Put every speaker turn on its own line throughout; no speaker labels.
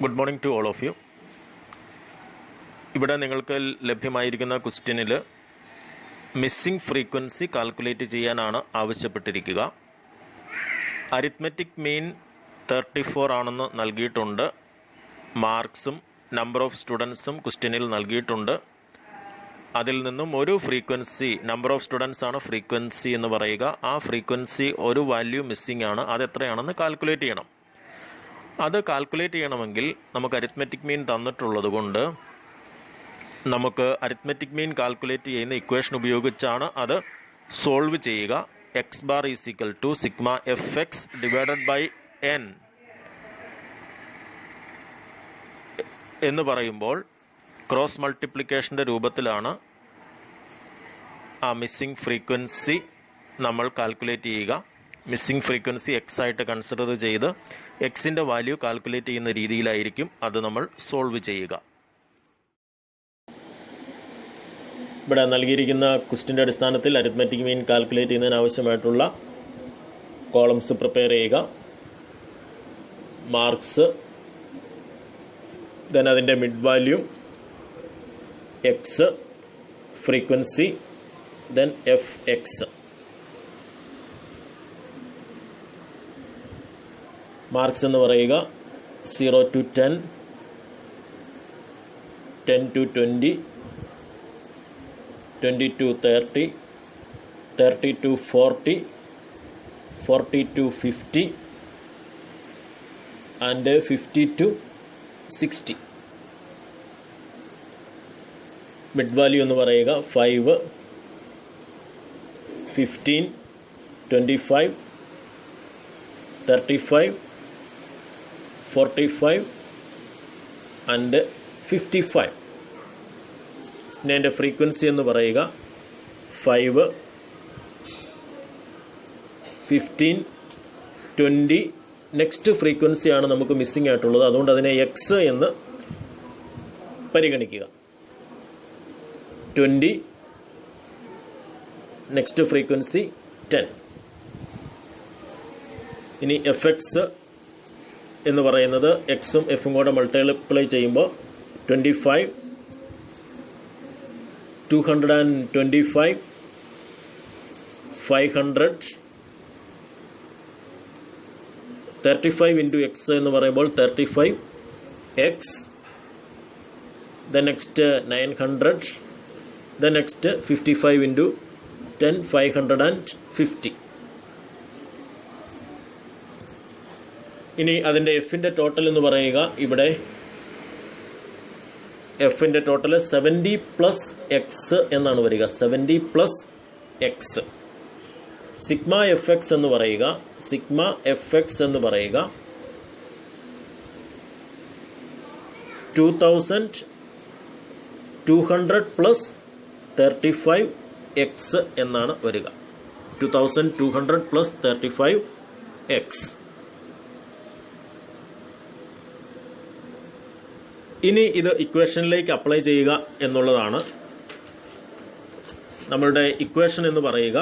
Good morning to all of you. ഇവിടെ നിങ്ങൾക്ക് ലഭ്യമായിരിക്കുന്ന ക്വസ്റ്റ്യനിൽ മിസ്സിംഗ് ഫ്രീക്വൻസി കാൽക്കുലേറ്റ് ചെയ്യാനാണ് ആവശ്യപ്പെട്ടിരിക്കുക. അരിത്മെറ്റിക് മീൻ 34 ആണെന്ന് നൽകിയിട്ടുണ്ട്. മാർക്സും നമ്പർ ഓഫ് സ്റ്റുഡൻസും ക്വസ്റ്റ്യനിൽ നൽകിയിട്ടുണ്ട്. അതിൽ നിന്നും ഒരു ഫ്രീക്വൻസി, നമ്പർ ഓഫ് സ്റ്റുഡൻസ് ആണ് ഫ്രീക്വൻസി എന്ന് പറയുക, ആ ഫ്രീക്വൻസി ഒരു വാല്യൂ മിസ്സിംഗ് ആണ്, അതെത്രയാണെന്ന് കാൽക്കുലേറ്റ് ചെയ്യണം. അത് കാൽക്കുലേറ്റ് ചെയ്യണമെങ്കിൽ നമുക്ക് അരിത്മെറ്റിക് മീൻ തന്നിട്ടുള്ളത് കൊണ്ട് നമുക്ക് അരിത്മെറ്റിക് മീൻ കാൽക്കുലേറ്റ് ചെയ്യുന്ന ഇക്വേഷൻ ഉപയോഗിച്ചാണ് അത് സോൾവ് ചെയ്യുക. X bar is equal to sigma F X divided by N എന്ന് പറയുമ്പോൾ ക്രോസ് മൾട്ടിപ്ലിക്കേഷൻ്റെ രൂപത്തിലാണ് ആ മിസ്സിംഗ് ഫ്രീക്വൻസി നമ്മൾ കാൽക്കുലേറ്റ് ചെയ്യുക. മിസ്സിംഗ് ഫ്രീക്വൻസി എക്സ് ആയിട്ട് കൺസിഡർ ചെയ്ത് എക്സിൻ്റെ വാല്യൂ കാൽക്കുലേറ്റ് ചെയ്യുന്ന രീതിയിലായിരിക്കും അത് നമ്മൾ സോൾവ് ചെയ്യുക. ഇവിടെ നൽകിയിരിക്കുന്ന ക്വസ്റ്റിൻ്റെ അടിസ്ഥാനത്തിൽ അരിത്മെറ്റിക് മീൻ കാൽക്കുലേറ്റ് ചെയ്യുന്നതിന് ആവശ്യമായിട്ടുള്ള കോളംസ് പ്രിപ്പയർ ചെയ്യുക. മാർക്സ്, ദെൻ അതിൻ്റെ mid value, X, frequency, then F X. Marks എന്ന് പറയുക 0 to 10, 10 to 20, 20 to 30, 30 to 40, 40 to 50 and 50 to 60. Mid value എന്ന് പറയുക 5, 15, 25, 35, 45 and 55. ഇനി അതിൻ്റെ ഫ്രീക്വൻസി എന്ന് പറയുക 5, 15, 20. നെക്സ്റ്റ് ഫ്രീക്വൻസിയാണ് നമുക്ക് മിസ്സിംഗ് ആയിട്ടുള്ളത്, അതുകൊണ്ട് അതിനെ എക്സ് എന്ന് പരിഗണിക്കുക. 20, നെക്സ്റ്റ് ഫ്രീക്വൻസി 10. ഇനി എഫ് എക്സ് എന്ന് പറയുന്നത് എക്സും എഫും കൂടെ മൾട്ടിപ്ലൈ ചെയ്യുമ്പോൾ 25, 225, 500, 35 ഇൻറ്റു എക്സ് എന്ന് പറയുമ്പോൾ 35 X, the next 900, the next 55 into 10, 550. ഇനി അതിൻ്റെ എഫിൻ്റെ ടോട്ടൽ എന്ന് പറയുക, ഇവിടെ എഫിൻ്റെ ടോട്ടൽ 70 പ്ലസ് എക്സ് എന്നാണ് വരിക. 70 plus X. Sigma F X എന്ന് പറയുക, സിഗ്മ എഫ് എക്സ് എന്ന് പറയുക 2200 പ്ലസ് 35 എക്സ് എന്നാണ് വരിക. 2200 പ്ലസ് 35 എക്സ്. ഇനി ഇത് ഇക്വേഷനിലേക്ക് അപ്ലൈ ചെയ്യുക എന്നുള്ളതാണ്. നമ്മളുടെ ഇക്വേഷൻ എന്ന് പറയുക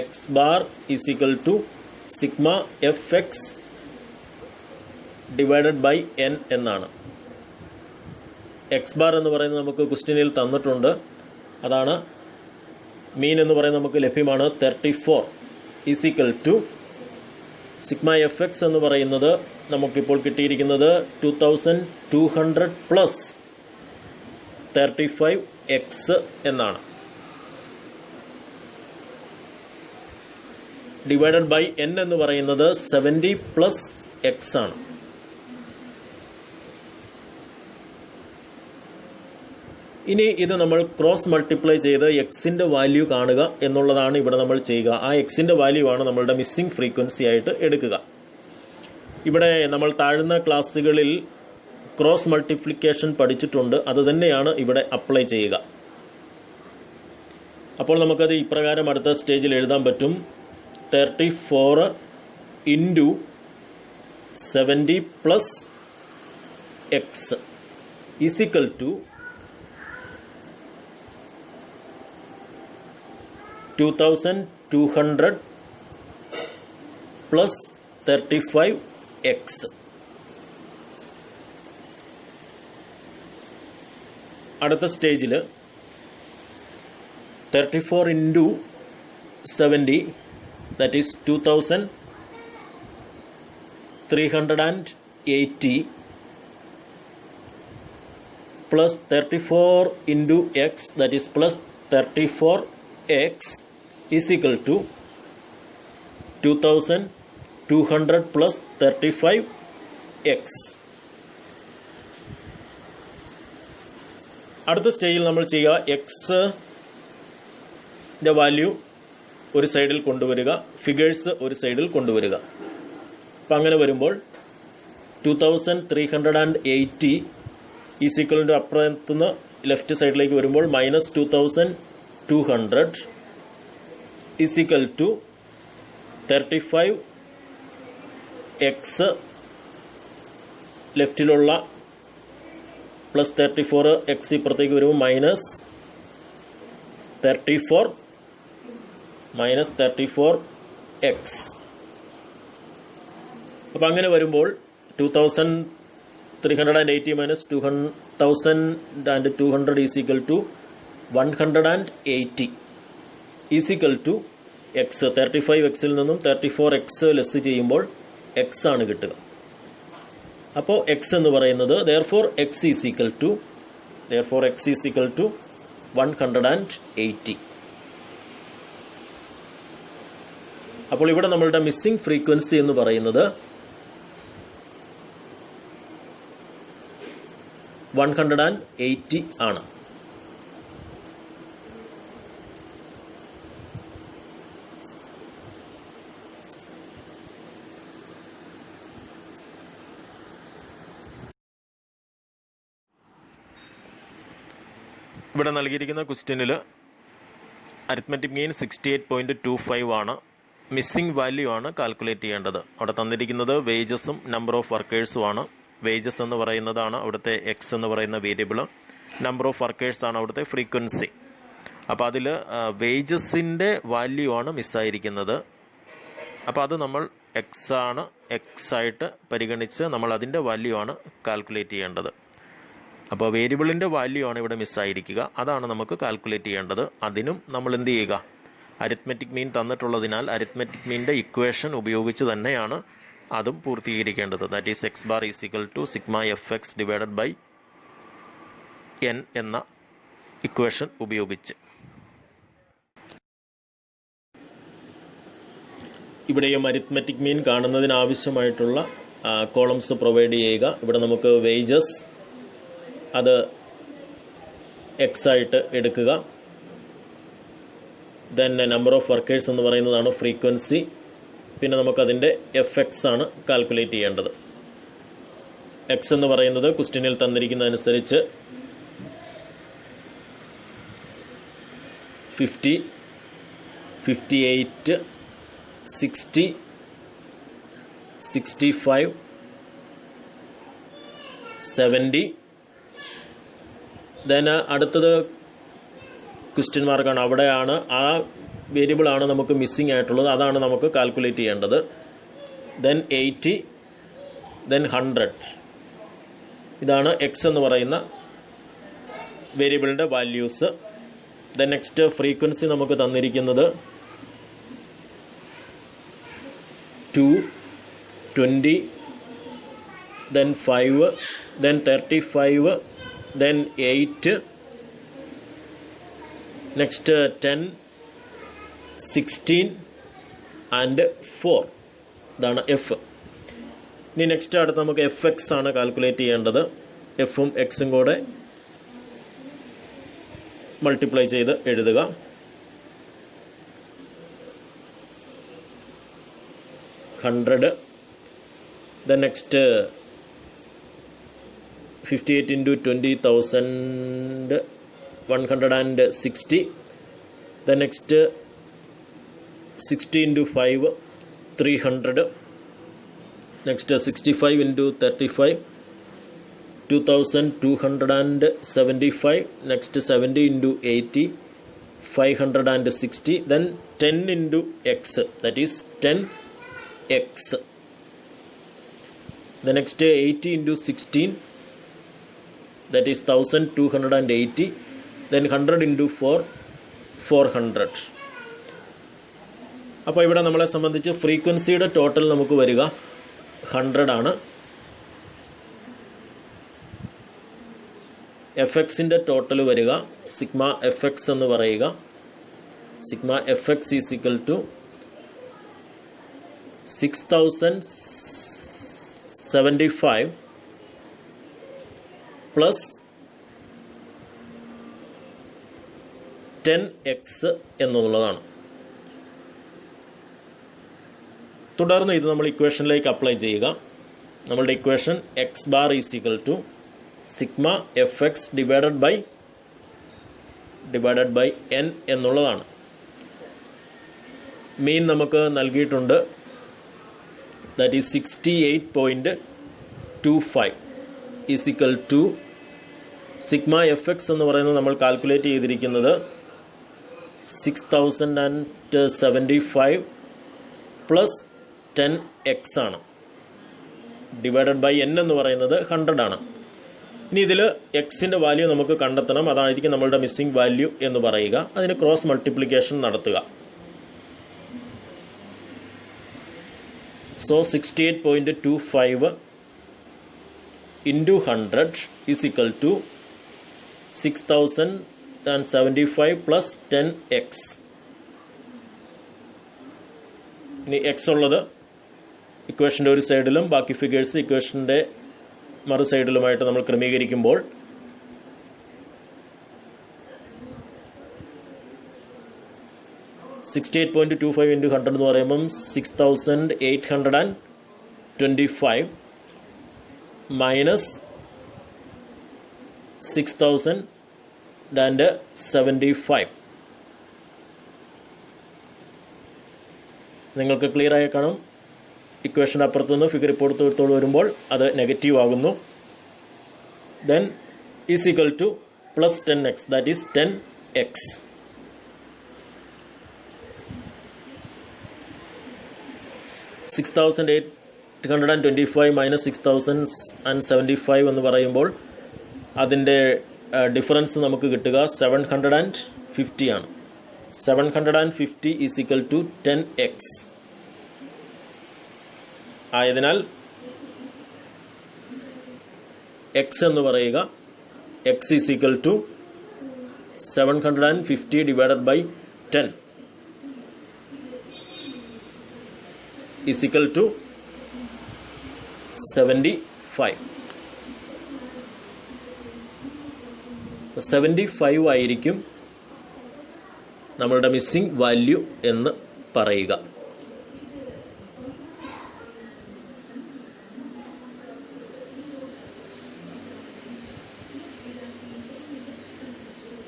X bar is equal to sigma F X divided by N എന്നാണ്. എക്സ് ബാർ എന്ന് പറയുന്നത് നമുക്ക് ക്വസ്റ്റ്യനിൽ തന്നിട്ടുണ്ട്, അതാണ്. മീൻ എന്ന് പറയുന്നത് നമുക്ക് ലഭ്യമാണ് 34 is equal to sigma F X എന്ന് പറയുന്നത് നമുക്കിപ്പോൾ കിട്ടിയിരിക്കുന്നത് 2200 പ്ലസ് 35 എക്സ് എന്നാണ്. ഡിവൈഡഡ് ബൈ എൻ എന്ന് പറയുന്നത് 70 പ്ലസ് എക്സ് ആണ്. ഇനി ഇത് നമ്മൾ ക്രോസ് മൾട്ടിപ്ലൈ ചെയ്ത് എക്സിൻ്റെ വാല്യൂ കാണുക എന്നുള്ളതാണ് ഇവിടെ നമ്മൾ ചെയ്യുക. ആ എക്സിൻ്റെ വാല്യൂ ആണ് നമ്മളുടെ മിസ്സിംഗ് ഫ്രീക്വൻസി ആയിട്ട് എടുക്കുക. ഇവിടെ നമ്മൾ താഴ്ന്ന ക്ലാസ്സുകളിൽ ക്രോസ് മൾട്ടിപ്ലിക്കേഷൻ പഠിച്ചിട്ടുണ്ട്, അത് തന്നെയാണ് ഇവിടെ അപ്ലൈ ചെയ്യുക. അപ്പോൾ നമുക്കത് ഇപ്രകാരം അടുത്ത സ്റ്റേജിൽ എഴുതാൻ പറ്റും. 34 into 70 plus X is equal to 2200 plus 35x. അടുത്ത സ്റ്റേജിൽ 34 into 70, that is 2380 plus 34 into x, that is plus 34x is equal to 2200 plus 35x. അടുത്ത സ്റ്റേജിൽ നമ്മൾ ചെയ്യുക എക്സിൻ്റെ വാല്യൂ ഒരു സൈഡിൽ കൊണ്ടുവരിക, ഫിഗേഴ്സ് ഒരു സൈഡിൽ കൊണ്ടുവരിക. അപ്പം അങ്ങനെ വരുമ്പോൾ 2380 ഈസ് ഈക്വൽ ടു അപ്പുറത്തുനിന്ന് ലെഫ്റ്റ് സൈഡിലേക്ക് വരുമ്പോൾ minus 2200 is equal to 35x ലെഫ്റ്റിലുള്ള പ്ലസ് 34x ഇപ്പുറത്തേക്ക് വരുമ്പോൾ മൈനസ് 34x. അപ്പം അങ്ങനെ വരുമ്പോൾ 2380 minus 2200 is equal to 180 is equal to x. 35x നിന്നും 34x ലെസ് ചെയ്യുമ്പോൾ എക്സ് ആണ് കിട്ടുക. അപ്പോൾ എക്സ് എന്ന് പറയുന്നത് therefore x is equal to 180. അപ്പോൾ ഇവിടെ നമ്മളുടെ മിസ്സിംഗ് ഫ്രീക്വൻസി എന്ന് പറയുന്നത് 180 ആണ്. ഇവിടെ നൽകിയിരിക്കുന്ന ക്വസ്റ്റ്യനിൽ അരിത്മെറ്റിക് മീൻ 68.25 ആണ്. മിസ്സിംഗ് വാല്യൂ ആണ് കാൽക്കുലേറ്റ് ചെയ്യേണ്ടത്. അവിടെ തന്നിരിക്കുന്നത് വേജസും നമ്പർ ഓഫ് വർക്കേഴ്സും ആണ്. വേജസ് എന്ന് പറയുന്നതാണ് അവിടുത്തെ എക്സ് എന്ന് പറയുന്ന വേരിയബിൾ. നമ്പർ ഓഫ് വർക്കേഴ്സ് ആണ് അവിടുത്തെ ഫ്രീക്വൻസി. അപ്പോൾ അതിൽ വേജസിൻ്റെ വാല്യൂ ആണ് മിസ്സായിരിക്കുന്നത്. അപ്പോൾ അത് നമ്മൾ എക്സ് ആയിട്ട് പരിഗണിച്ച് നമ്മൾ അതിൻ്റെ വാല്യൂ ആണ് കാൽക്കുലേറ്റ് ചെയ്യേണ്ടത്. അപ്പോൾ വേരിയബിളിൻ്റെ വാല്യൂ ആണ് ഇവിടെ മിസ്സായിരിക്കുക. അതാണ് നമുക്ക് കാൽക്കുലേറ്റ് ചെയ്യേണ്ടത്. അതിനും നമ്മൾ എന്ത് ചെയ്യുക, അരിത്മെറ്റിക് മീൻ തന്നിട്ടുള്ളതിനാൽ അരിത്മെറ്റിക് മീനിൻ്റെ ഇക്വേഷൻ ഉപയോഗിച്ച് തന്നെയാണ് അതും പൂർത്തീകരിക്കേണ്ടത്. That is x bar is equal to sigma F X divided by N എന്ന ഇക്വേഷൻ ഉപയോഗിച്ച്. ഇവിടെയും അരിത്മെറ്റിക് മീൻ കാണുന്നതിന് ആവശ്യമായിട്ടുള്ള കോളംസ് പ്രൊവൈഡ് ചെയ്യുക. ഇവിടെ നമുക്ക് വേജസ് അത് എക്സ് ആയിട്ട് എടുക്കുക. ദെൻ നമ്പർ ഓഫ് വർക്കേഴ്സ് എന്ന് പറയുന്നതാണ് ഫ്രീക്വൻസി. പിന്നെ നമുക്കതിൻ്റെ എഫ് എക്സ് ആണ് കാൽക്കുലേറ്റ് ചെയ്യേണ്ടത്. എക്സ് എന്ന് പറയുന്നത് ക്വസ്റ്റ്യനിൽ തന്നിരിക്കുന്നതനുസരിച്ച് 50, 58, 60, 65, 70. ദെൻ അടുത്തത് ക്വസ്റ്റ്യൻ മാർക്കാണ്. അവിടെയാണ് ആ വേരിയബിളാണ് നമുക്ക് മിസ്സിംഗ് ആയിട്ടുള്ളത്. അതാണ് നമുക്ക് കാൽക്കുലേറ്റ് ചെയ്യേണ്ടത്. Then 80, then 100. ഇതാണ് എക്സ് എന്ന് പറയുന്ന വേരിയബിളിൻ്റെ വാല്യൂസ്. ദെൻ നെക്സ്റ്റ് ഫ്രീക്വൻസി നമുക്ക് തന്നിരിക്കുന്നത് 2, 20, then 5, then 35, then 8, next 10, 16 and 4. ഇതാണ് എഫ്. ഇനി നെക്സ്റ്റ് അടുത്ത് നമുക്ക് എഫ് എക്സ് ആണ് കാൽക്കുലേറ്റ് ചെയ്യേണ്ടത്. എഫും എക്സും കൂടെ മൾട്ടിപ്ലൈ ചെയ്ത് എഴുതുക. Then next 58 into 20,000, 160. The next 60 into 5, 300. Next 65 into 35, 2,275. Next 70 into 80, 560. Then 10 into x, that is 10x. The next 80 into 16, that is 1280. Then 100 into 4, 400. അപ്പോൾ ഇവിടെ നമ്മളെ സംബന്ധിച്ച് ഫ്രീക്വൻസിയുടെ ടോട്ടൽ നമുക്ക് വരിക 100 ആണ്. എഫ് എക്സിൻ്റെ ടോട്ടൽ വരിക സിഗ്മ എഫ് എക്സ് എന്ന് പറയുക. Sigma F X is equal to 6075 plus 10x എന്നുള്ളതാണ്. തുടർന്ന് ഇത് നമ്മൾ ഇക്വേഷനിലേക്ക് അപ്ലൈ ചെയ്യുക. നമ്മളുടെ equation X bar is equal to sigma F X divided by N എന്നുള്ളതാണ്. മീൻ നമുക്ക് നൽകിയിട്ടുണ്ട്, that is 68.25 is equal to sigma F X എന്ന് പറയുന്നത് നമ്മൾ കാൽക്കുലേറ്റ് ചെയ്തിരിക്കുന്നത് 6075 പ്ലസ് 10x ആണ്. ഡിവൈഡഡ് ബൈ എൻ എന്ന് പറയുന്നത് 100 ആണ്. ഇനി ഇതിൽ എക്സിൻ്റെ വാല്യൂ നമുക്ക് കണ്ടെത്തണം. അതായിരിക്കും നമ്മളുടെ മിസ്സിംഗ് വാല്യൂ എന്ന് പറയുക. അതിന് ക്രോസ് മൾട്ടിപ്ലിക്കേഷൻ നടത്തുക. So 68.25 into 100 is equal to 6075 plus 10x. ഇനി എക്സ് ഉള്ളത് ഇക്വേഷൻ്റെ ഒരു സൈഡിലും ബാക്കി ഫിഗേഴ്സ് ഇക്വേഷൻ്റെ മറു സൈഡിലുമായിട്ട് നമ്മൾ ക്രമീകരിക്കുമ്പോൾ $68.25 into 100 എന്ന് പറയുമ്പം 6825 മൈനസ് 6075. നിങ്ങൾക്ക് ക്ലിയർ ആയി കാണും. ഇക്വേഷൻ അപ്പുറത്തുനിന്ന് ഫിഗർ ഇപ്പോഴത്തോട് വരുമ്പോൾ അത് നെഗറ്റീവ് ആകുന്നു. Then is equal two plus 10x, that is 10x. $6825 minus 6075 എന്ന് പറയുമ്പോൾ അതിൻ്റെ ഡിഫറൻസ് നമുക്ക് കിട്ടുക 750 ആണ്. 750 ഈസ് ഈക്വൽ ടു 10x ആയതിനാൽ x എന്ന് പറയുക x is equal to 750 divided by 10 is equal to 75. 75 ആയിരിക്കും നമ്മളുടെ മിസ്സിംഗ് വാല്യൂ എന്ന് പറയുക.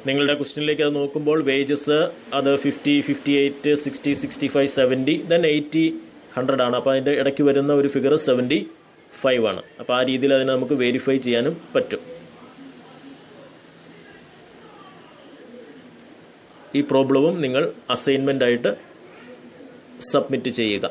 നിങ്ങളുടെ ക്വസ്റ്റ്യനിലേക്ക് അത് നോക്കുമ്പോൾ വേജസ് അത് 50, 58, 60, 65, 70, ദെൻ 80, 100 ആണ്. അപ്പോൾ അതിൻ്റെ ഇടയ്ക്ക് വരുന്ന ഒരു ഫിഗർ 75 ആണ്. അപ്പോൾ ആ രീതിയിൽ അതിനെ നമുക്ക് വെരിഫൈ ചെയ്യാനും പറ്റും. ഈ പ്രോബ്ലവും നിങ്ങൾ അസൈൻമെൻ്റ് ആയിട്ട് സബ്മിറ്റ് ചെയ്യുക.